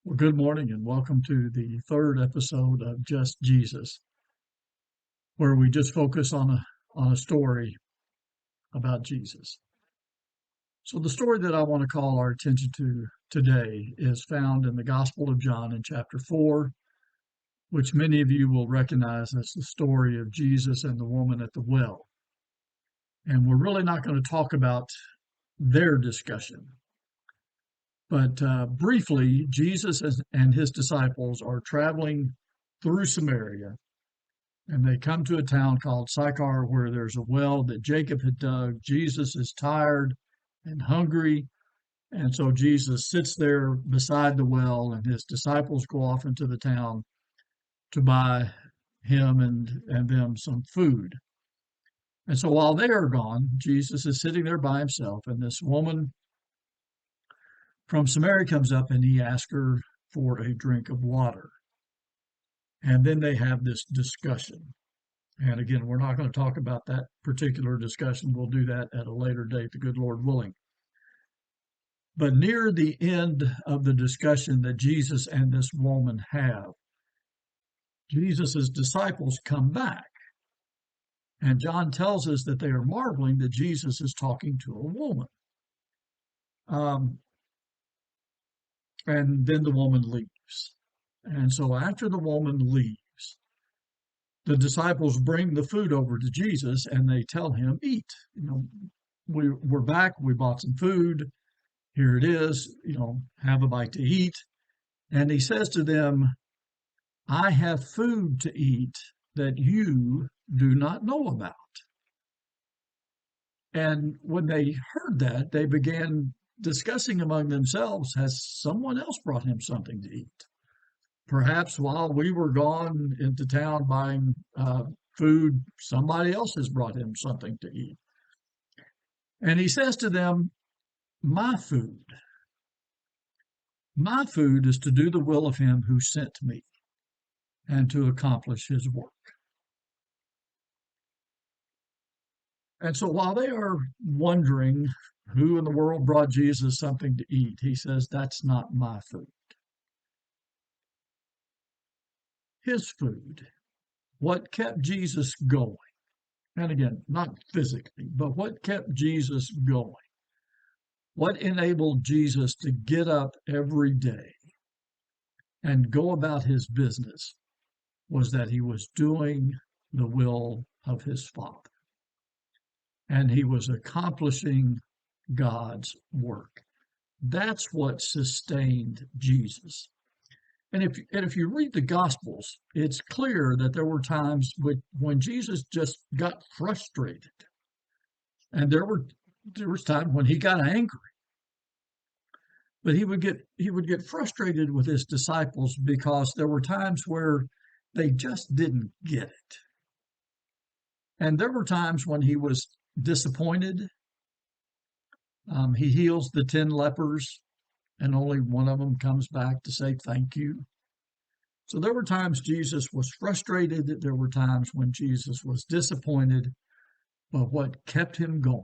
Well, good morning and welcome to the third episode of Just Jesus, where we just focus on a story about Jesus. So the story that I want to call our attention to today is found in the Gospel of John in chapter 4, which many of you will recognize as the story of Jesus and the woman at the well. And we're really not going to talk about their discussion. But briefly, Jesus and his disciples are traveling through Samaria, and they come to a town called Sychar where there's a well that Jacob had dug. Jesus is tired and hungry, and so Jesus sits there beside the well, and his disciples go off into the town to buy him and them some food. And so while they are gone, Jesus is sitting there by himself, and this woman from Samaria comes up and he asks her for a drink of water. And then they have this discussion. And again, we're not going to talk about that particular discussion. We'll do that at a later date, the good Lord willing. But near the end of the discussion that Jesus and this woman have, Jesus' disciples come back. And John tells us that they are marveling that Jesus is talking to a woman. And then the woman leaves. And so after the woman leaves, the disciples bring the food over to Jesus and they tell him, eat. We're back. We bought some food. Here it is. Have a bite to eat. And he says to them, I have food to eat that you do not know about. And when they heard that, they began discussing among themselves, has someone else brought him something to eat? Perhaps while we were gone into town buying food, somebody else has brought him something to eat. And he says to them, my food is to do the will of him who sent me and to accomplish his work. And so while they are wondering who in the world brought Jesus something to eat, he says, that's not my food. His food, what kept Jesus going, and again, not physically, but what kept Jesus going, what enabled Jesus to get up every day and go about his business was that he was doing the will of his Father. And he was accomplishing God's work. That's what sustained Jesus. And if you read the Gospels, it's clear that there were times when Jesus just got frustrated. And there was times when he got angry. But he would get frustrated with his disciples because there were times where they just didn't get it. And there were times when he was disappointed. He heals the 10 lepers, and only one of them comes back to say thank you. So there were times Jesus was frustrated. There were times when Jesus was disappointed. But what kept him going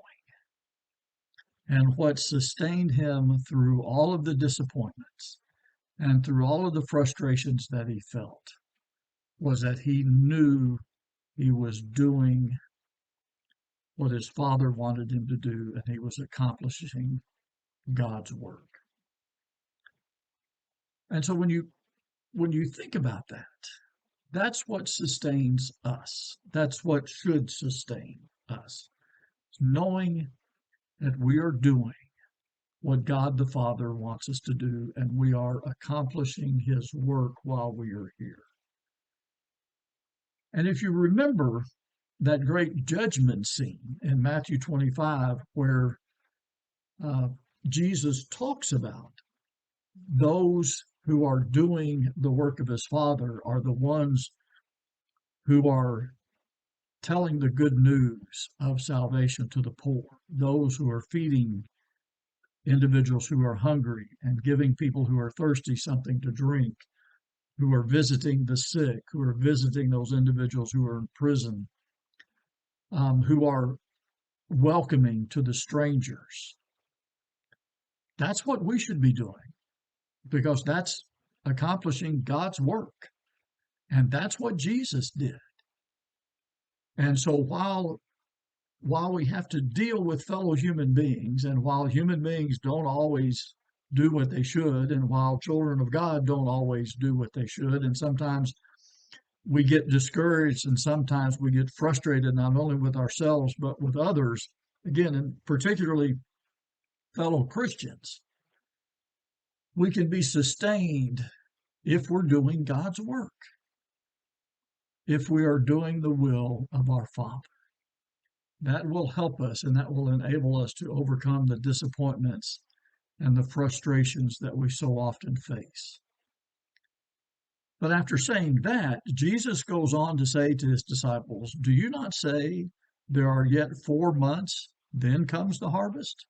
and what sustained him through all of the disappointments and through all of the frustrations that he felt was that he knew he was doing what his Father wanted him to do, and he was accomplishing God's work. And so when you think about that, that's what sustains us. That's what should sustain us. Knowing that we are doing what God the Father wants us to do, and we are accomplishing his work while we are here. And if you remember that great judgment scene in Matthew 25, where Jesus talks about those who are doing the work of his Father are the ones who are telling the good news of salvation to the poor, those who are feeding individuals who are hungry and giving people who are thirsty something to drink, who are visiting the sick, who are visiting those individuals who are in prison, who are welcoming to the strangers. That's what we should be doing, because that's accomplishing God's work. And that's what Jesus did. And so while we have to deal with fellow human beings, and while human beings don't always do what they should, and while children of God don't always do what they should, and sometimes we get discouraged and sometimes we get frustrated, not only with ourselves, but with others, again, and particularly fellow Christians, we can be sustained if we're doing God's work, if we are doing the will of our Father. That will help us and that will enable us to overcome the disappointments and the frustrations that we so often face. But after saying that, Jesus goes on to say to his disciples, "Do you not say there are yet 4 months, then comes the harvest?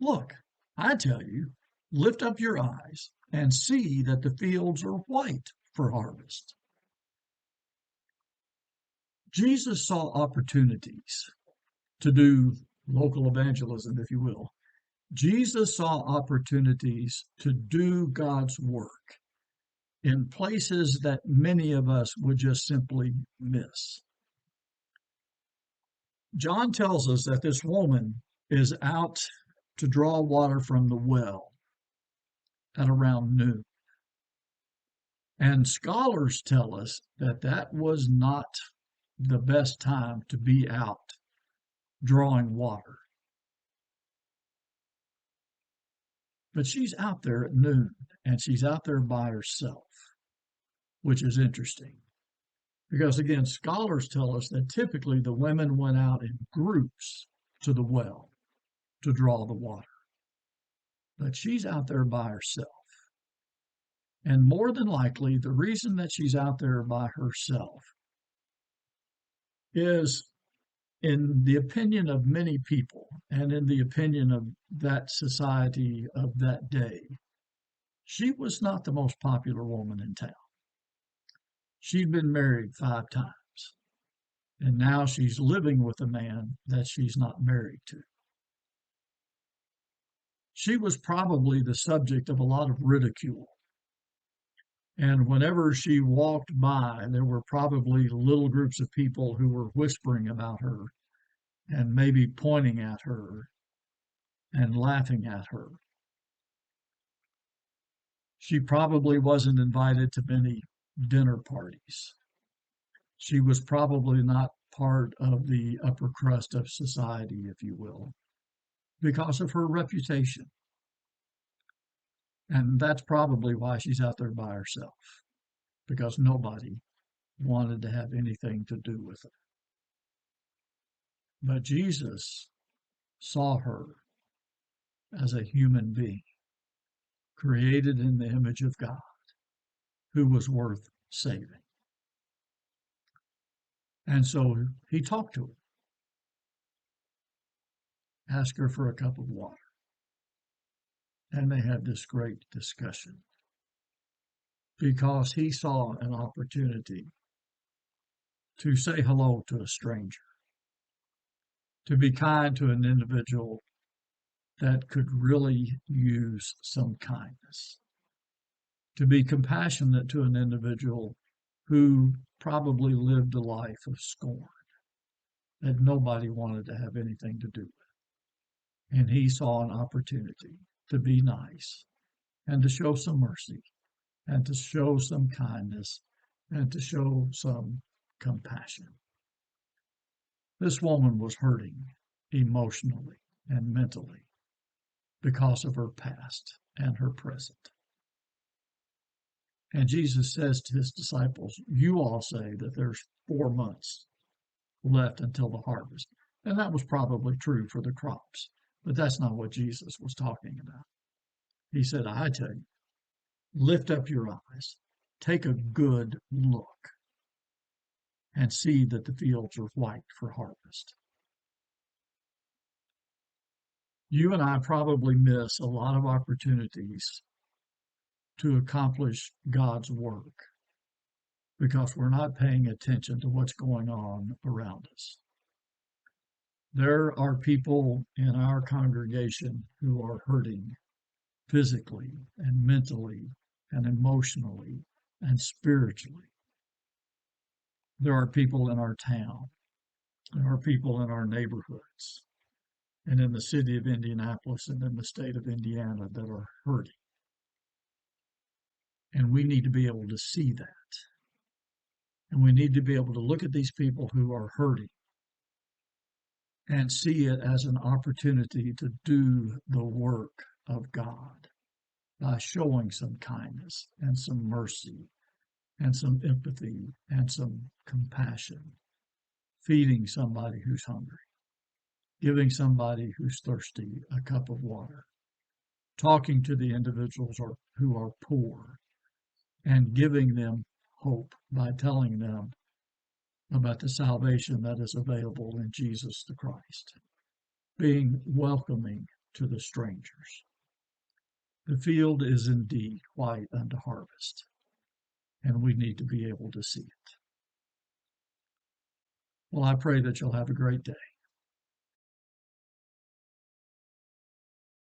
Look, I tell you, lift up your eyes and see that the fields are white for harvest." Jesus saw opportunities to do local evangelism, if you will. Jesus saw opportunities to do God's work in places that many of us would just simply miss. John tells us that this woman is out to draw water from the well at around noon. And scholars tell us that that was not the best time to be out drawing water. But she's out there at noon, and she's out there by herself, which is interesting. Because again, scholars tell us that typically the women went out in groups to the well to draw the water. But she's out there by herself. And more than likely, the reason that she's out there by herself is, in the opinion of many people, and in the opinion of that society of that day, she was not the most popular woman in town. She'd been married 5 times, and now she's living with a man that she's not married to. She was probably the subject of a lot of ridicule. And whenever she walked by, there were probably little groups of people who were whispering about her and maybe pointing at her and laughing at her. She probably wasn't invited to many dinner parties. She was probably not part of the upper crust of society, if you will, because of her reputation. And that's probably why she's out there by herself, because nobody wanted to have anything to do with her. But Jesus saw her as a human being, created in the image of God, who was worth saving. And so he talked to her, asked her for a cup of water. And they had this great discussion because he saw an opportunity to say hello to a stranger, to be kind to an individual that could really use some kindness, to be compassionate to an individual who probably lived a life of scorn that nobody wanted to have anything to do with. And he saw an opportunity to be nice and to show some mercy and to show some kindness and to show some compassion. This woman was hurting emotionally and mentally because of her past and her present. And Jesus says to his disciples, "You all say that there's 4 months left until the harvest." And that was probably true for the crops, but that's not what Jesus was talking about. He said, "I tell you, lift up your eyes, take a good look, and see that the fields are white for harvest." You and I probably miss a lot of opportunities to accomplish God's work because we're not paying attention to what's going on around us. There are people in our congregation who are hurting physically and mentally and emotionally and spiritually. There are people in our town, there are people in our neighborhoods, and in the city of Indianapolis and in the state of Indiana that are hurting. And we need to be able to see that. And we need to be able to look at these people who are hurting and see it as an opportunity to do the work of God by showing some kindness and some mercy and some empathy and some compassion, feeding somebody who's hungry, giving somebody who's thirsty a cup of water, talking to the individuals who are poor and giving them hope by telling them about the salvation that is available in Jesus the Christ, being welcoming to the strangers. The field is indeed white unto harvest, and we need to be able to see it. Well, I pray that you'll have a great day.